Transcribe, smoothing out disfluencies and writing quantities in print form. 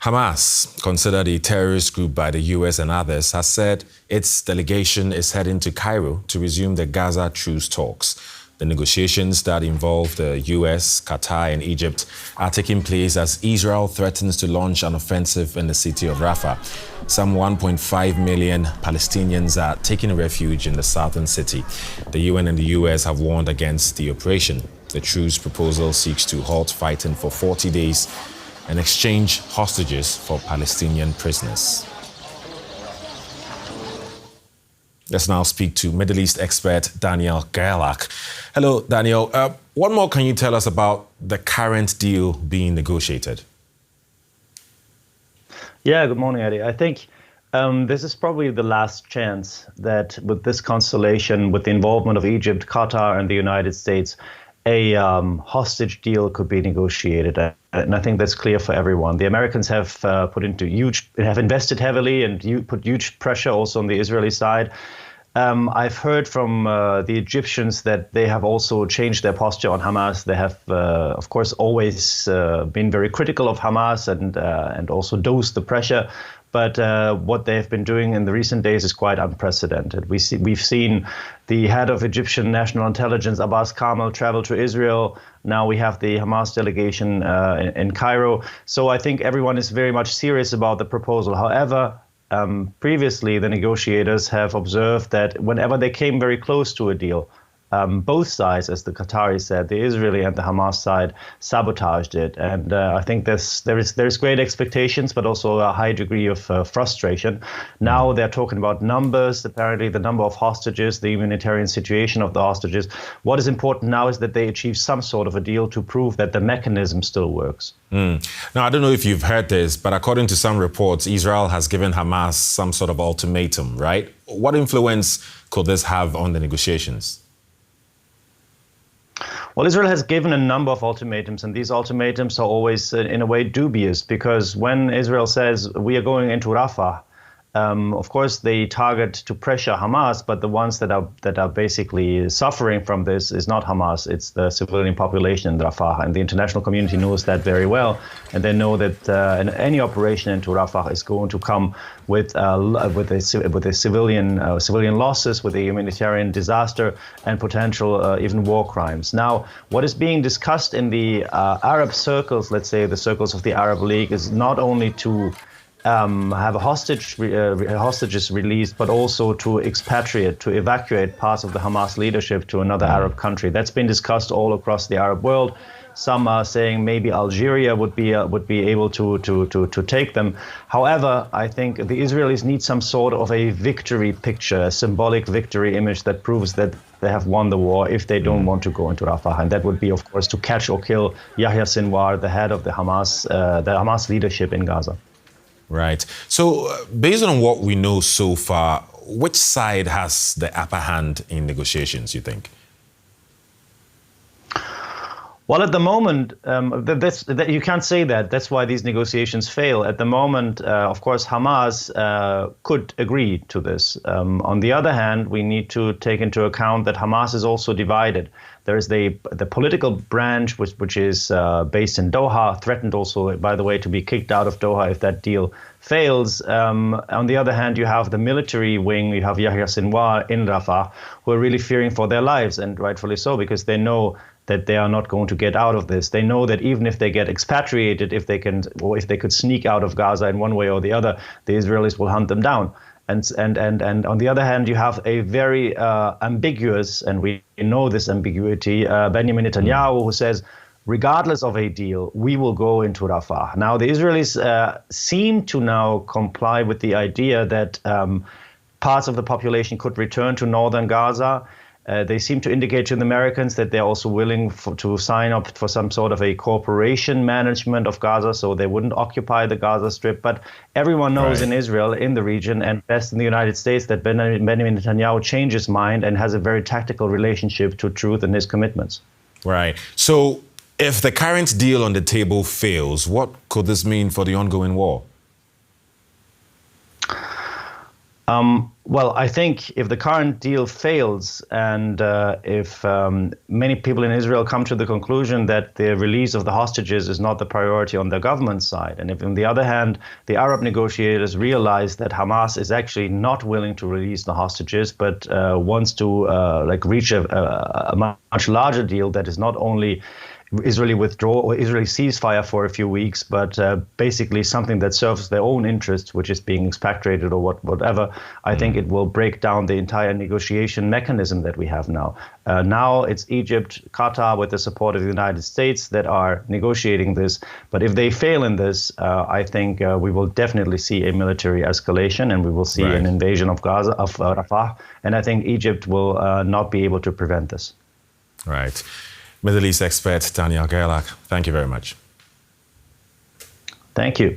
Hamas, considered a terrorist group by the US and others, has said its delegation is heading to Cairo to resume the Gaza truce talks. The negotiations that involve the US, Qatar and Egypt are taking place as Israel threatens to launch an offensive in the city of Rafah. Some 1.5 million Palestinians are taking refuge in the southern city. The UN and the US have warned against the operation. The truce proposal seeks to halt fighting for 40 days and exchange hostages for Palestinian prisoners. Let's now speak to Middle East expert Daniel Gerlach. Hello, Daniel. What more can you tell us about the current deal being negotiated? Yeah, good morning, Eddie. I think this is probably the last chance that with this constellation, with the involvement of Egypt, Qatar and the United States, a hostage deal could be negotiated. And I think that's clear for everyone. The Americans have have invested heavily and put huge pressure also on the Israeli side. I've heard from the Egyptians that they have also changed their posture on Hamas. They have, of course, always been very critical of Hamas and also dosed the pressure. But what they've been doing in the recent days is quite unprecedented. We've seen the head of Egyptian national intelligence, Abbas Kamel, travel to Israel. Now we have the Hamas delegation in Cairo. So I think everyone is very much serious about the proposal. However, previously the negotiators have observed that whenever they came very close to a deal, both sides, as the Qataris said, the Israeli and the Hamas side, sabotaged it. And I think there's great expectations, but also a high degree of frustration. Now they're talking about numbers, apparently the number of hostages, the humanitarian situation of the hostages. What is important now is that they achieve some sort of a deal to prove that the mechanism still works. Now, I don't know if you've heard this, but according to some reports, Israel has given Hamas some sort of ultimatum, right? What influence could this have on the negotiations? Well, Israel has given a number of ultimatums, and these ultimatums are always, in a way, dubious, because when Israel says we are going into Rafah, of course, they target to pressure Hamas, but the ones that are basically suffering from this is not Hamas, it's the civilian population in Rafah, and the international community knows that very well, and they know that any operation into Rafah is going to come with civilian losses, with a humanitarian disaster, and potential even war crimes. Now, what is being discussed in the Arab circles, let's say the circles of the Arab League, is not only to have hostages released, but also to evacuate parts of the Hamas leadership to another Arab country. That's been discussed all across the Arab world. Some are saying maybe Algeria would be able to take them. However, I think the Israelis need some sort of a victory picture, a symbolic victory image that proves that they have won the war if they don't want to go into Rafah. And that would be, of course, to catch or kill Yahya Sinwar, the head of the Hamas leadership in Gaza. Right. So based on what we know so far, which side has the upper hand in negotiations, you think? Well, at the moment, you can't say that. That's why these negotiations fail. At the moment, of course, Hamas could agree to this. On the other hand, we need to take into account that Hamas is also divided. There is the political branch, which is based in Doha, threatened also, by the way, to be kicked out of Doha if that deal fails. On the other hand, you have the military wing, you have Yahya Sinwar in Rafah, who are really fearing for their lives, and rightfully so, because they know that they are not going to get out of this. They know that even if they get expatriated, if they could sneak out of Gaza in one way or the other, the Israelis will hunt them down. And on the other hand, you have a very ambiguous, and we know this ambiguity, Benjamin Netanyahu, who says, regardless of a deal, we will go into Rafah. Now, the Israelis seem to now comply with the idea that parts of the population could return to northern Gaza. They seem to indicate to the Americans that they're also willing to sign up for some sort of a cooperation management of Gaza, so they wouldn't occupy the Gaza Strip. But everyone knows in Israel, in the region, and best in the United States, that Benjamin Netanyahu changed his mind and has a very tactical relationship to truth and his commitments. Right. So if the current deal on the table fails, what could this mean for the ongoing war? Well, I think if the current deal fails and if many people in Israel come to the conclusion that the release of the hostages is not the priority on the government side, and if on the other hand, the Arab negotiators realize that Hamas is actually not willing to release the hostages, but wants to reach a much larger deal that is not only Israeli withdrawal or Israeli ceasefire for a few weeks, but basically something that serves their own interest, which is being expatriated or whatever, I think it will break down the entire negotiation mechanism that we have now. Now it's Egypt, Qatar, with the support of the United States, that are negotiating this. But if they fail in this, I think we will definitely see a military escalation, and we will see an invasion of Gaza, of Rafah. And I think Egypt will not be able to prevent this. Right. Middle East expert Daniel Gerlach, thank you very much. Thank you.